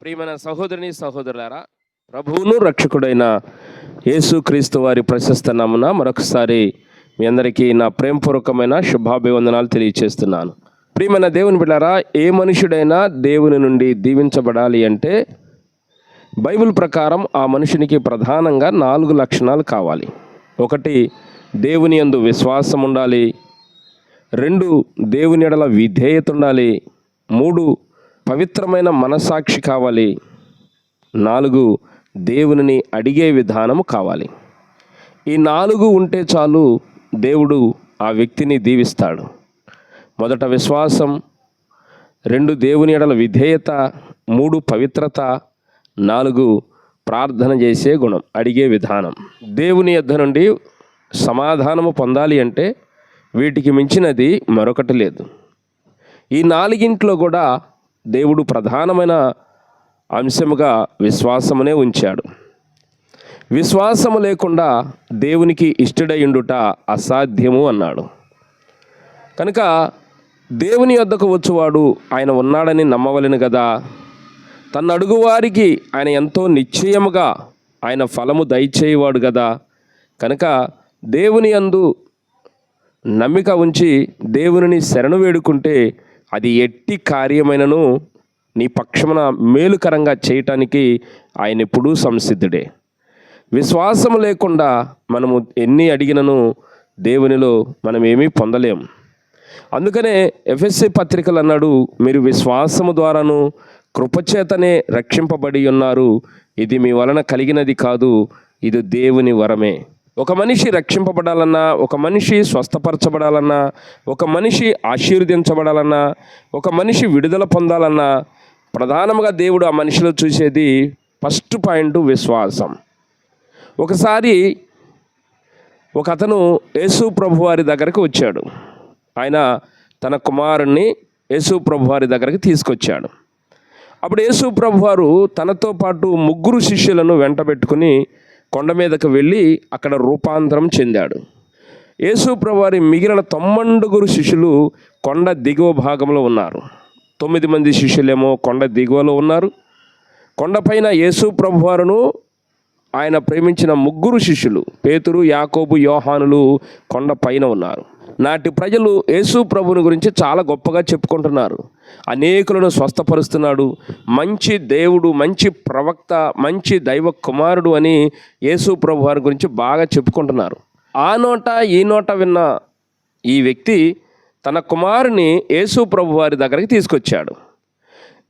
ప్రియమైన సహోదరిని సహోదరులారా, ప్రభువును రక్షకుడైన యేసుక్రీస్తు వారి ప్రశస్త నామమున మరొకసారి మీ అందరికీ నా ప్రేమపూర్వకమైన శుభాభివందనాలు తెలియచేస్తున్నాను. ప్రియమైన దేవుని బిడ్డలారా, ఏ మనుషుడైనా దేవుని నుండి దీవించబడాలి అంటే బైబిల్ ప్రకారం ఆ మనుషునికి ప్రధానంగా 4 లక్షణాలు కావాలి. 1, దేవుని యందు విశ్వాసం ఉండాలి. 2, దేవుని ఎడల విధేయత ఉండాలి. 3, పవిత్రమైన మనసాక్షి కావాలి. 4, దేవునిని అడిగే విధానము కావాలి. ఈ 4 ఉంటే చాలు, దేవుడు ఆ వ్యక్తిని దీవిస్తాడు. 1 విశ్వాసం, 2 దేవుని ఎడల విధేయత, 3 పవిత్రత, 4 ప్రార్థన చేసే గుణం, అడిగే విధానం. దేవుని యొద్ద నుండి సమాధానము పొందాలి అంటే వీటికి మించినది మరొకటి లేదు. ఈ 4 కూడా దేవుడు ప్రధానమైన అంశముగా విశ్వాసమునే ఉంచాడు. విశ్వాసము లేకుండా దేవునికి ఇష్టడయుండుట అసాధ్యము అన్నాడు. కనుక దేవుని యొద్దకు వచ్చువాడు ఆయన ఉన్నాడని నమ్మవలెను కదా. తన అడుగువారికి ఆయన ఎంతో నిశ్చయముగా ఆయన ఫలము దయచేయవాడు కదా. కనుక దేవుని యందు నమ్మిక ఉంచి దేవునిని శరణు వేడుకుంటే అది ఎట్టి కార్యమైనను నీ పక్షమున మేలుకరంగా చేయటానికి ఆయన ఎప్పుడూ సంసిద్ధుడే. విశ్వాసము లేకుండా మనము ఎన్ని అడిగినను దేవునిలో మనం ఏమీ పొందలేం. అందుకనే ఎఫెసీ పత్రికలు అన్నాడు, మీరు విశ్వాసము ద్వారాను కృపచేతనే రక్షింపబడి ఉన్నారు. ఇది మీ వలన కలిగినది కాదు, ఇది దేవుని వరమే. ఒక మనిషి రక్షింపబడాలన్నా, ఒక మనిషి స్వస్థపరచబడాలన్నా, ఒక మనిషి ఆశీర్వదించబడాలన్నా, ఒక మనిషి విడుదల పొందాలన్నా ప్రధానంగా దేవుడు ఆ మనిషిలో చూసేది ఫస్ట్ పాయింట్ విశ్వాసం. ఒకసారి ఒక అతను యేసు ప్రభు వారి దగ్గరికి వచ్చాడు. ఆయన తన కుమారుణ్ణి యేసు ప్రభు వారి దగ్గరికి తీసుకొచ్చాడు. అప్పుడు యేసు ప్రభు వారు తనతో పాటు 3 శిష్యులను వెంటబెట్టుకుని కొండ మీదకు వెళ్ళి అక్కడ రూపాంతరం చెందాడు. యేసు ప్రభువారి మిగిలిన 99 శిష్యులు కొండ దిగువ భాగంలో ఉన్నారు. 9 మంది శిష్యులేమో కొండ దిగువలో ఉన్నారు. కొండపైన యేసు ప్రభువారును ఆయన ప్రేమించిన 3 శిష్యులు పేతురు, యాకోబు, యోహానులు కొండ పైన ఉన్నారు. నాటి ప్రజలు యేసు ప్రభుని గురించి చాలా గొప్పగా చెప్పుకుంటున్నారు. అనేకులను స్వస్థపరుస్తున్నాడు, మంచి దేవుడు, మంచి ప్రవక్త, మంచి దైవ కుమారుడు అని యేసు ప్రభు వారి గురించి బాగా చెప్పుకుంటున్నారు. ఆ నోట ఈ నోట విన్న ఈ వ్యక్తి తన కుమారుని యేసు ప్రభు వారి దగ్గరికి తీసుకొచ్చాడు.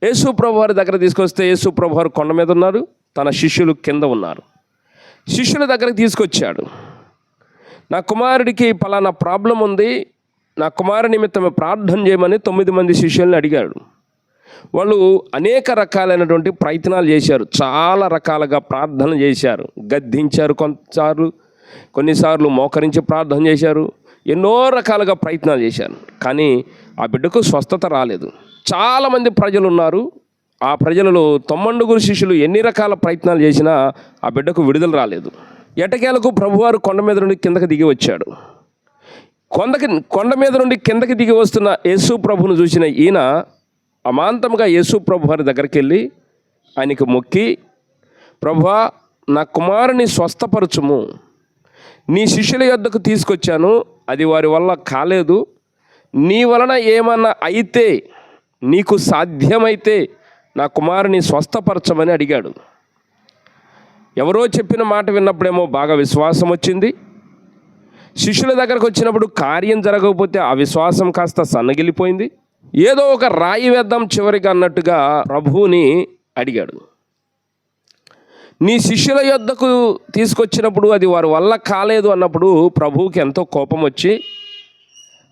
యేసు ప్రభు వారి దగ్గర తీసుకొస్తే యేసు ప్రభు వారు కొండ మీద ఉన్నారు, తన శిష్యులు కింద ఉన్నారు. శిష్యుల దగ్గరికి తీసుకొచ్చాడు. నా కుమారుడికి పలానా ప్రాబ్లం ఉంది, నా కుమారు నిమిత్తం ప్రార్థన చేయమని 9 మంది శిష్యుల్ని అడిగాడు. వాళ్ళు అనేక రకాలైనటువంటి ప్రయత్నాలు చేశారు, చాలా రకాలుగా ప్రార్థన చేశారు, గద్దించారు, కొన్నిసార్లు మోకరించి ప్రార్థన చేశారు, ఎన్నో రకాలుగా ప్రయత్నాలు చేశారు. కానీ ఆ బిడ్డకు స్వస్థత రాలేదు. చాలామంది ప్రజలు ఉన్నారు. ఆ ప్రజలలో 99 శిష్యులు ఎన్ని రకాల ప్రయత్నాలు చేసినా ఆ బిడ్డకు విడుదల రాలేదు. ఎటకేలకు ప్రభువారు కొండ మీద నుండి కిందకి దిగి వచ్చాడు. కొండ మీద నుండి కిందకి దిగి వస్తున్న యేసు ప్రభును చూసిన ఈయన అమాంతంగా యేసు ప్రభు వారి దగ్గరికి వెళ్ళి ఆయనకు మొక్కి, ప్రభువా, నా కుమారుని స్వస్థపరచుము, నీ శిష్యుల యొద్దకు తీసుకొచ్చాను, అది వారి వల్ల కాలేదు, నీ వలన ఏమన్నా అయితే, నీకు సాధ్యమైతే నా కుమారుని స్వస్థపరచమని అడిగాడు. ఎవరో చెప్పిన మాట విన్నప్పుడేమో బాగా విశ్వాసం వచ్చింది. శిష్యుల దగ్గరకు వచ్చినప్పుడు కార్యం జరగకపోతే ఆ విశ్వాసం కాస్త సన్నగిలిపోయింది. ఏదో ఒక రాయి వేద్దాం చివరిగా అన్నట్టుగా ప్రభువుని అడిగాడు. నీ శిష్యుల యొద్దకు తీసుకొచ్చినప్పుడు అది వారి వల్ల కాలేదు అన్నప్పుడు ప్రభువుకి ఎంతో కోపం వచ్చి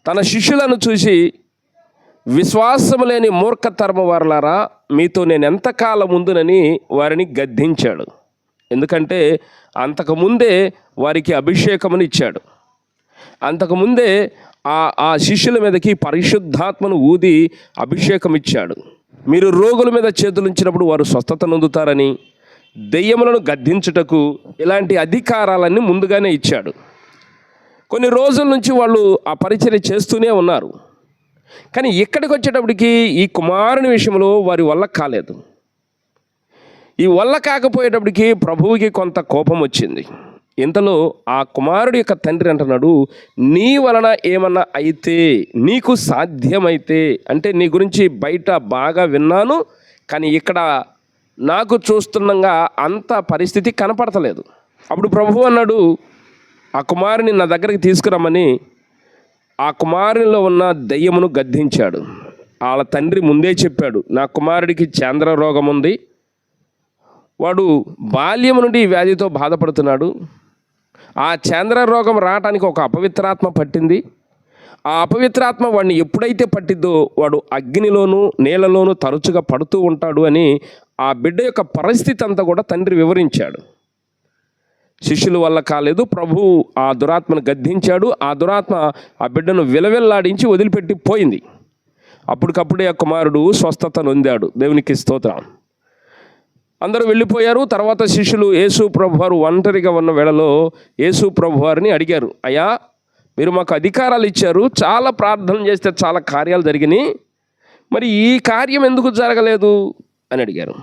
తన శిష్యులను చూసి, విశ్వాసం లేని మూర్ఖతరము వారలారా, మీతో నేను ఎంతకాలం ముందునని వారిని గద్దించాడు. ఎందుకంటే అంతకుముందే వారికి అభిషేకమును ఇచ్చాడు. అంతకుముందే ఆ శిష్యుల మీదకి పరిశుద్ధాత్మను ఊది అభిషేకం ఇచ్చాడు. మీరు రోగుల మీద చేతులు ఉంచినప్పుడు వారు స్వస్థత నొందుతారని, దెయ్యములను గద్దించుటకు ఇలాంటి అధికారాలన్నీ ముందుగానే ఇచ్చాడు. కొన్ని రోజుల నుంచి వాళ్ళు ఆ పరిచర్య చేస్తూనే ఉన్నారు. కానీ ఇక్కడికి వచ్చేటప్పటికి ఈ కుమారుని విషయంలో వారి వల్ల కాలేదు. ఈ వల్ల కాకపోయేటప్పటికి ప్రభువుకి కొంత కోపం వచ్చింది. ఇంతలో ఆ కుమారుడి యొక్క తండ్రి అంటున్నాడు, నీ వలన ఏమన్నా అయితే, నీకు సాధ్యమైతే, అంటే నీ గురించి బయట బాగా విన్నాను, కానీ ఇక్కడ నాకు చూస్తుండగా అంత పరిస్థితి కనపడతలేదు. అప్పుడు ప్రభువు అన్నాడు, ఆ కుమారుని నా దగ్గరికి తీసుకురమ్మని ఆ కుమారునిలో ఉన్న దయ్యమును గద్దించాడు. వాళ్ళ తండ్రి ముందే చెప్పాడు, నా కుమారుడికి చంద్ర రోగం ఉంది, వాడు బాల్యం నుండి ఈ వ్యాధితో బాధపడుతున్నాడు. ఆ చంద్ర రోగం రావడానికి ఒక అపవిత్రాత్మ పట్టింది. ఆ అపవిత్రాత్మ వాడిని ఎప్పుడైతే పట్టిద్దో వాడు అగ్నిలోనూ నీళ్ళలోనూ తరచుగా పడుతూ ఉంటాడు అని ఆ బిడ్డ యొక్క పరిస్థితి అంతా కూడా తండ్రి వివరించాడు. శిష్యుల వల్ల కాలేదు, ప్రభువు ఆ దురాత్మను గద్దించాడు. ఆ దురాత్మ ఆ బిడ్డను విలవిల్లాడించి వదిలిపెట్టి పోయింది. అప్పటికప్పుడే ఆ కుమారుడు స్వస్థత నొందాడు. దేవునికి స్తోత్రం. అందరూ వెళ్ళిపోయారు. తర్వాత శిష్యులు యేసు ప్రభువారు ఒంటరిగా ఉన్న వేళలో యేసు ప్రభువారిని అడిగారు, అయ్యా, మీరు మాకు అధికారాలు ఇచ్చారు, చాలా ప్రార్థన చేస్తే చాలా కార్యాలు జరిగినాయి, మరి ఈ కార్యం ఎందుకు జరగలేదు అని అడిగారు.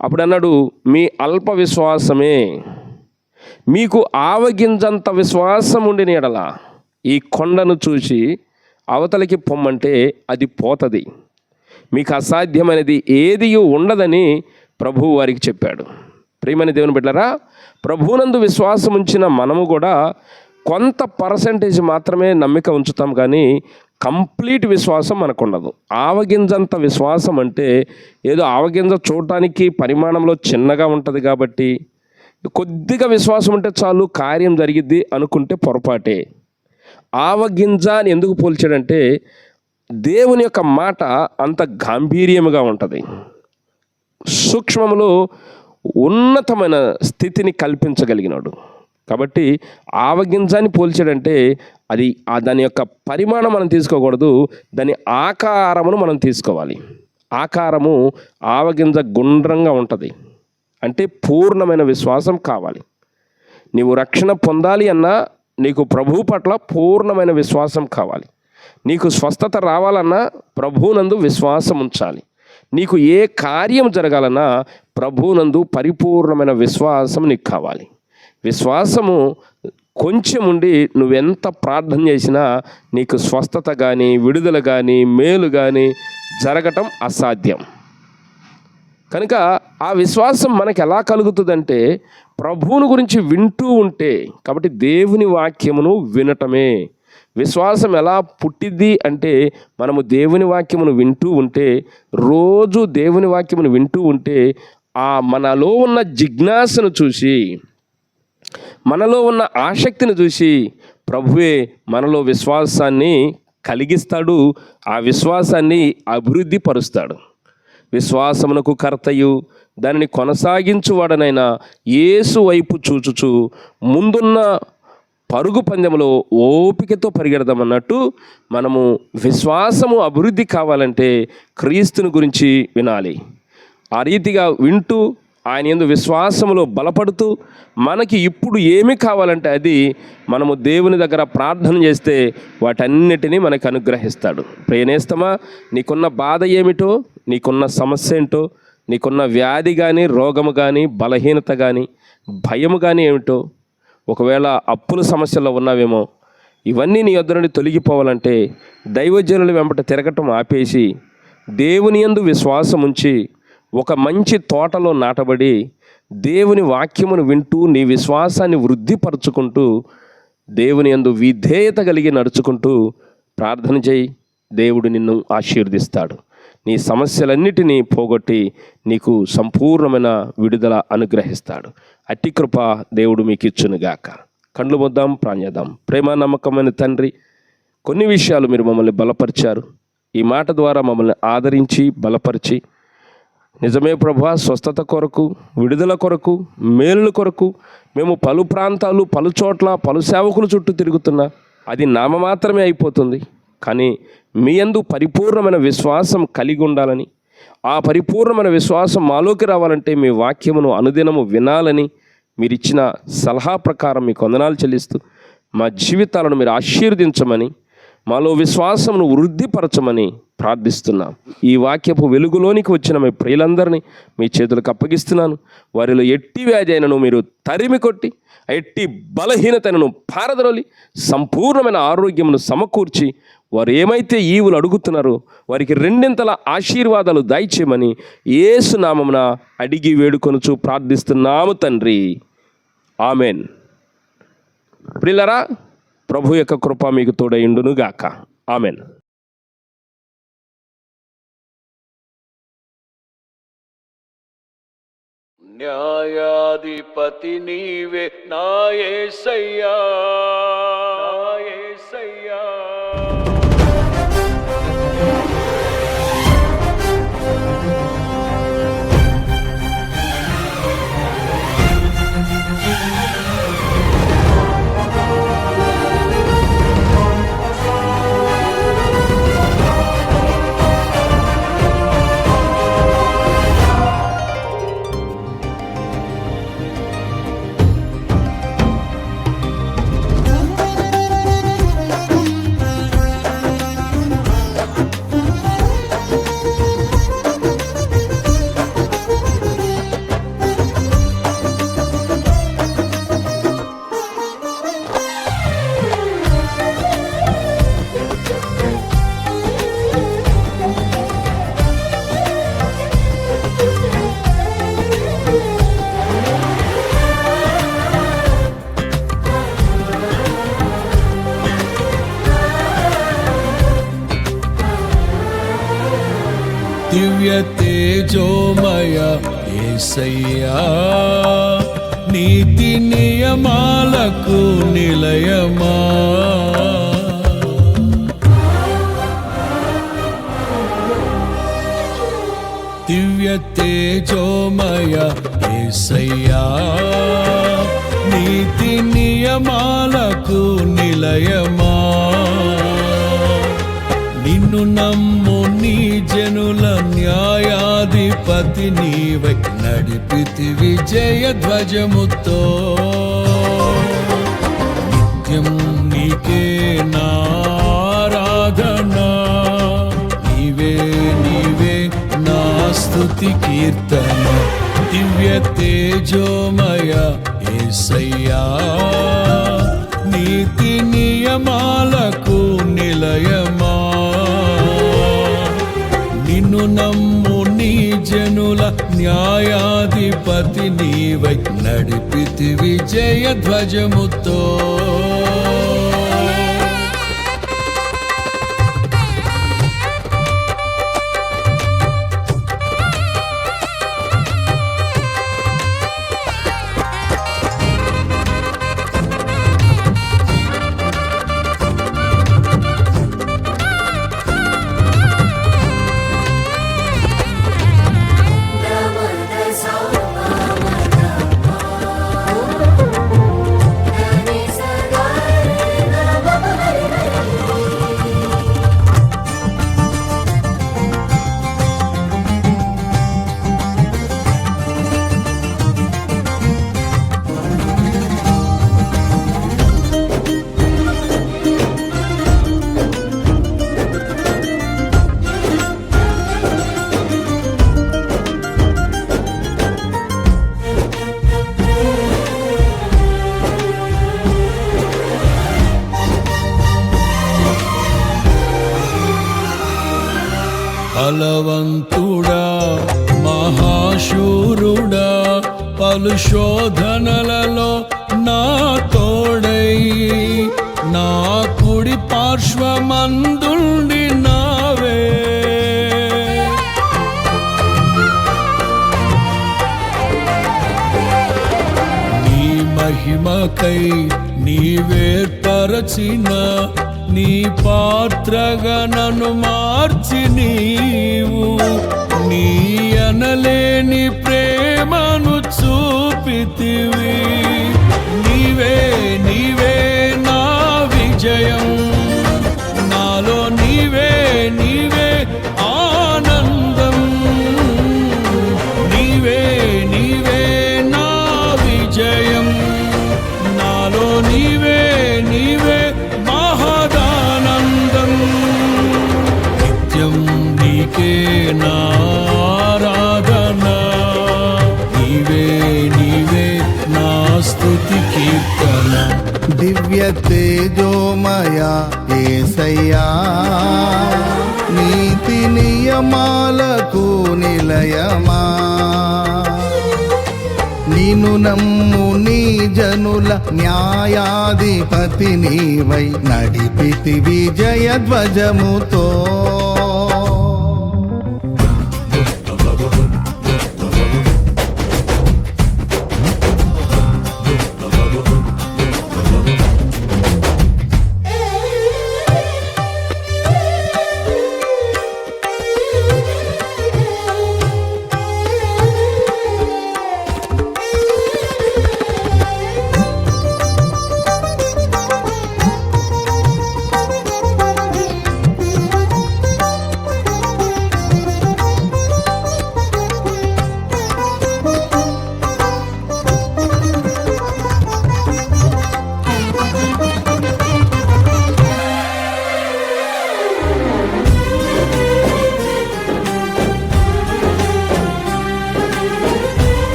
అప్పుడు అన్నాడు, మీ అల్ప విశ్వాసమే. మీకు ఆవగింజంత విశ్వాసం ఉండిన ఎడల ఈ కొండను చూసి అవతలికి పొమ్మంటే అది పోతుంది, మీకు అసాధ్యమైనది ఏది ఉండదని ప్రభువు వారికి చెప్పాడు. ప్రియమైన దేవుని బిడ్డలారా, ప్రభువునందు విశ్వాసం ఉంచిన మనము కూడా కొంత పర్సెంటేజ్ మాత్రమే నమ్మిక ఉంచుతాం, కానీ కంప్లీట్ విశ్వాసం మనకు ఉండదు. ఆవగింజంత విశ్వాసం అంటే ఏదో ఆవగింజ చూడటానికి పరిమాణంలో చిన్నగా ఉంటుంది కాబట్టి కొద్దిగా విశ్వాసం ఉంటే చాలు కార్యం జరిగిద్ది అనుకుంటే పొరపాటే. ఆవగింజ అని ఎందుకు పోల్చాడంటే దేవుని యొక్క మాట అంత గాంభీర్యముగా ఉంటుంది, సూక్ష్మములో ఉన్నతమైన స్థితిని కల్పించగలిగినాడు. కాబట్టి ఆవగింజాన్ని పోల్చాడంటే అది దాని యొక్క పరిమాణం మనం తీసుకోకూడదు, దాని ఆకారమును మనం తీసుకోవాలి. ఆకారము ఆవగింజ గుండ్రంగా ఉంటుంది, అంటే పూర్ణమైన విశ్వాసం కావాలి. నీవు రక్షణ పొందాలి అన్నా నీకు ప్రభువు పట్ల పూర్ణమైన విశ్వాసం కావాలి. నీకు స్వస్థత రావాలన్నా ప్రభువునందు విశ్వాసం ఉంచాలి. నీకు ఏ కార్యం జరగాలన్నా ప్రభువునందు పరిపూర్ణమైన విశ్వాసం నీకు కావాలి. విశ్వాసము కొంచెం ఉండి నువ్వెంత ప్రార్థన చేసినా నీకు స్వస్థత కానీ విడుదల కానీ మేలు కానీ జరగటం అసాధ్యం. కనుక ఆ విశ్వాసం మనకు ఎలా కలుగుతుందంటే ప్రభువుని గురించి వింటూ ఉంటే. కాబట్టి దేవుని వాక్యమును వినటమే విశ్వాసం ఎలా పుట్టిద్ది అంటే మనము దేవుని వాక్యమును వింటూ ఉంటే, రోజు దేవుని వాక్యమును వింటూ ఉంటే మనలో ఉన్న జిజ్ఞాసను చూసి, మనలో ఉన్న ఆసక్తిని చూసి ప్రభువే మనలో విశ్వాసాన్ని కలిగిస్తాడు, ఆ విశ్వాసాన్ని అభివృద్ధి పరుస్తాడు. విశ్వాసమునకు కర్తయు దానిని కొనసాగించువాడనైనా యేసు వైపు చూచుచు ముందున్న పరుగు పందెములో ఓపికతో పరిగెడదామన్నట్టు మనము విశ్వాసము అభివృద్ధి కావాలంటే క్రీస్తుని గురించి వినాలి. ఆ రీతిగా వింటూ ఆయన యందు విశ్వాసములో బలపడుతూ మనకి ఇప్పుడు ఏమి కావాలంటే అది మనము దేవుని దగ్గర ప్రార్థన చేస్తే వాటన్నిటినీ మనకు అనుగ్రహిస్తాడు. ప్రియనేస్తమా, నీకున్న బాధ ఏమిటో, నీకున్న సమస్య ఏంటో, నీకున్న వ్యాధి కానీ రోగము కానీ బలహీనత కానీ భయము కానీ ఏమిటో, ఒకవేళ అప్పుల సమస్యల్లో ఉన్నావేమో, ఇవన్నీ నీ యొద్ద నుండి తొలగిపోవాలంటే దైవజనుల వెంబట తిరగటం ఆపేసి దేవుని యందు విశ్వాసం ఉంచి ఒక మంచి తోటలో నాటబడి దేవుని వాక్యమును వింటూ నీ విశ్వాసాన్ని వృద్ధిపరచుకుంటూ దేవుని యందు విధేయత కలిగి నడుచుకుంటూ ప్రార్థన చేయి. దేవుడు నిన్ను ఆశీర్వదిస్తాడు. నీ సమస్యలన్నిటినీ పోగొట్టి నీకు సంపూర్ణమైన విడుదల అనుగ్రహిస్తాడు. అట్టి కృప దేవుడు మీకు ఇచ్చునుగాక. కండ్లు మొద్దాం, ప్రాణ్యదాం. ప్రేమ నమ్మకమైన తండ్రి, కొన్ని విషయాలు మీరు మమ్మల్ని బలపరిచారు. ఈ మాట ద్వారా మమ్మల్ని ఆదరించి బలపరిచి, నిజమే ప్రభువా, స్వస్థత కొరకు, విడుదల కొరకు, మేలుల కొరకు మేము పలు ప్రాంతాలు, పలు చోట్ల, పలు సేవకుల చుట్టూ తిరుగుతున్నా అది నామమాత్రమే అయిపోతుంది. కానీ మీ యందు పరిపూర్ణమైన విశ్వాసం కలిగి ఉండాలని, ఆ పరిపూర్ణమైన విశ్వాసం మాలోకి రావాలంటే మీ వాక్యమును అనుదినము వినాలని మీరిచ్చిన సలహా ప్రకారం మీకు వందనాలు చెల్లిస్తూ మా జీవితాలను మీరు ఆశీర్వదించమని, మాలో విశ్వాసమును వృద్ధిపరచమని ప్రార్థిస్తున్నాం. ఈ వాక్యపు వెలుగులోనికి వచ్చిన మీ ప్రియులందరినీ మీ చేతులకు అప్పగిస్తున్నాను. వారిలో ఎట్టి వ్యాధి అయినను మీరు తరిమి కొట్టి, ఎట్టి బలహీనతను పారద్రోలి, సంపూర్ణమైన ఆరోగ్యమును సమకూర్చి, వారు ఏమైతే ఈవులు అడుగుతున్నారో వారికి రెండింతల ఆశీర్వాదాలు దయచేయమని యేసు నామమున అడిగి వేడుకొనుచు ప్రార్థిస్తున్నాము తండ్రి. ఆమెన్. ప్రియులారా, ప్రభు యొక్క కృప మీకు తోడైండును గాక. ఆమెన్. న్యాయాధిపతి నీవే నా యేసయ్యా, నా యేసయ్యా. దివ్య తేజోమయ యేసయ్యా, నీతి నియమాలకు నిలయమా. దివ్య తేజోమయ యేసయ్యా, నీతి నియమాలకు నిలయమా. నిన్ను నమ్ము నీ జనుల న్యాయాధిపతి నీవై నడిపితి విజయ ధ్వజముతో. నిత్యం నీకే నారాధన, నీవే నీవే నా స్తుతి కీర్తన. దివ్య తేజోమయ యేసయ్యా, నీతి నియమాలకు నిలయమా. నిన్ను నమ్ము నీ జనుల న్యాయాధిపతి నీవై నడిపితి విజయ ధ్వజముతో. బలవంతుడా మహాశూరుడా, పలు శోధనలలో నా తోడై, నా కుడి పార్శ్వమందుండి నావే. నీ మహిమకై నీవేర్పరచిన నీ పాత్రగా నన్ను మార్చి నీవు నీ అనలేని ప్రేమను చూపితివి. నీవే నీవే నా విజయం, నాలో నీవే నీవే ఆనందం. నీవే నీవే నా విజయం, నాలో నీవే నీవే మహదానందం. దివ్య తేజోమయ యేసయ్యా, నీతి నియమాలకు నిలయమా. నిన్ను నమ్ము నీ జనుల న్యాయాధిపతి నీవై నడిపితి విజయ ధ్వజముతో.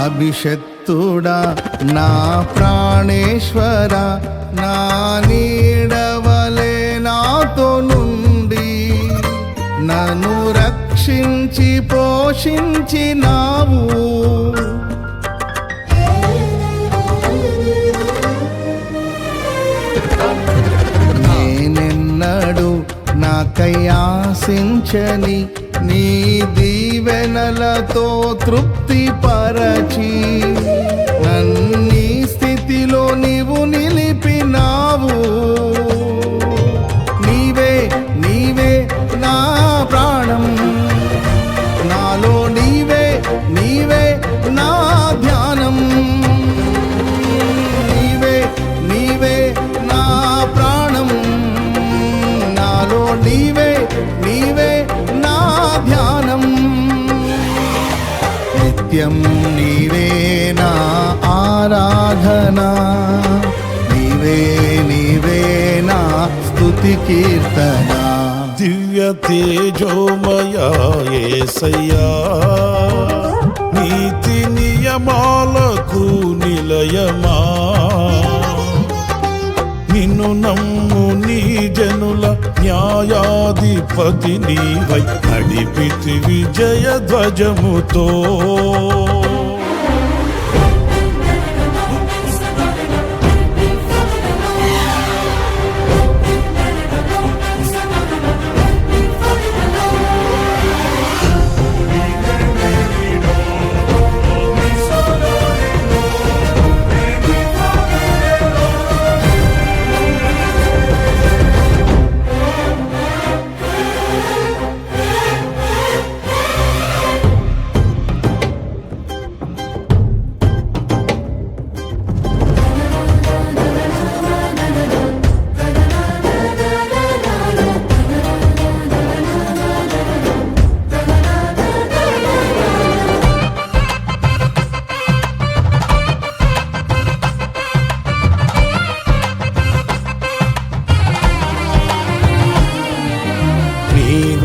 అభిషక్తుడా నా ప్రాణేశ్వర, నా నీడవలే నాతో నుండి నన్ను రక్షించి పోషించినావు. నేనెన్నడు నాకై ఆశించని నీ దీవెనలతో తృప్తి పరచి నన్నీ స్థితిలో నీవు నిలిపినావు. నీవే నీవే నా ప్రాణం, నాలో నీవే నీవే నా ధ్యానం. నీవే నీవే నా ప్రాణం, నాలో నీవే నీవే నా ధ్యానం. నిత్యం నీవే నా ఆరాధన, నీవే నీవే నా స్తుతి కీర్తన. దివ్య తేజోమయ యేసయ్యా, నీతి నియమాలకు నిలయమా. నిన్ను నమ్ము నీ జనుల న్యాయాధిపతి నీవై నడిపితి విజయ ధ్వజముతో.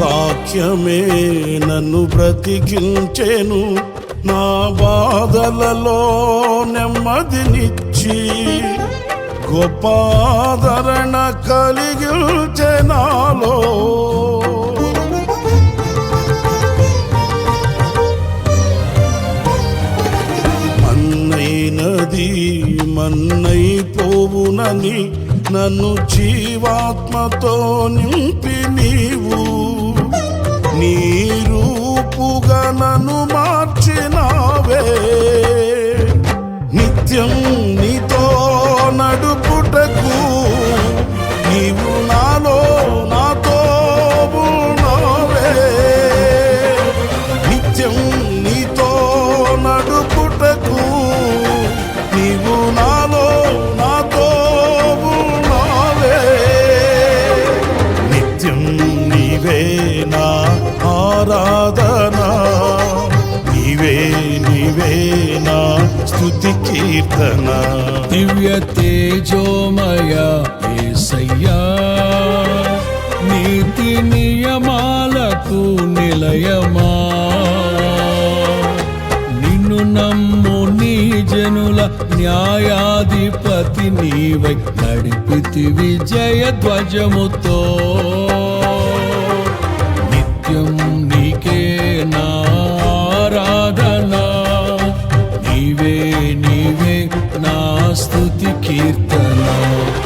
వాక్యమే నన్ను బ్రతికించెను, నా బాధలలో నెమ్మదినిచ్చి గొప్ప ఆదరణ కలిగించె నాలో. మన్నైనది మన్నైపోవునని నన్ను జీవాత్మతో నింపి నీవు నీ రూపుగా నన్ను మార్చినావే. నిత్యం నీతో నడుపుటకు నీవు నాలో నాతో ఉన్నావే. నిత్యం నీతో నడుపుటకు నీవు నాలో నాతో ఉన్నావే. నిత్యం నీవే నా ఆరాధన, నీవే నీవే నా స్తుతి కీర్తన. దివ్య తేజోమయ యేసయ్యా, నీతి నియమాలకు నిలయమా, నిన్ను నమ్ము నీ జనుల న్యాయాధిపతి నీవై నడిపితివి జయధ్వజముతో. నిత్యం నీకే నా ఆరాధన, నీవే నీవే నా స్తుతి కీర్తన.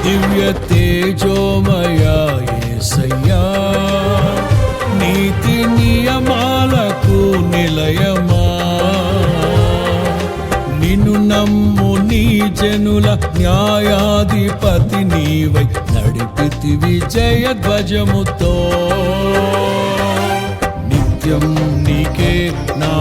దివ్య తేజోమయ యేసయ్యా, నీతి నియమాలకు నిలయమా, నిన్ను నమ్ము నీ జనుల న్యాయాధిపతి నీవై నడిపితివి జయధ్వజముతో. నిత్యం నీకే నా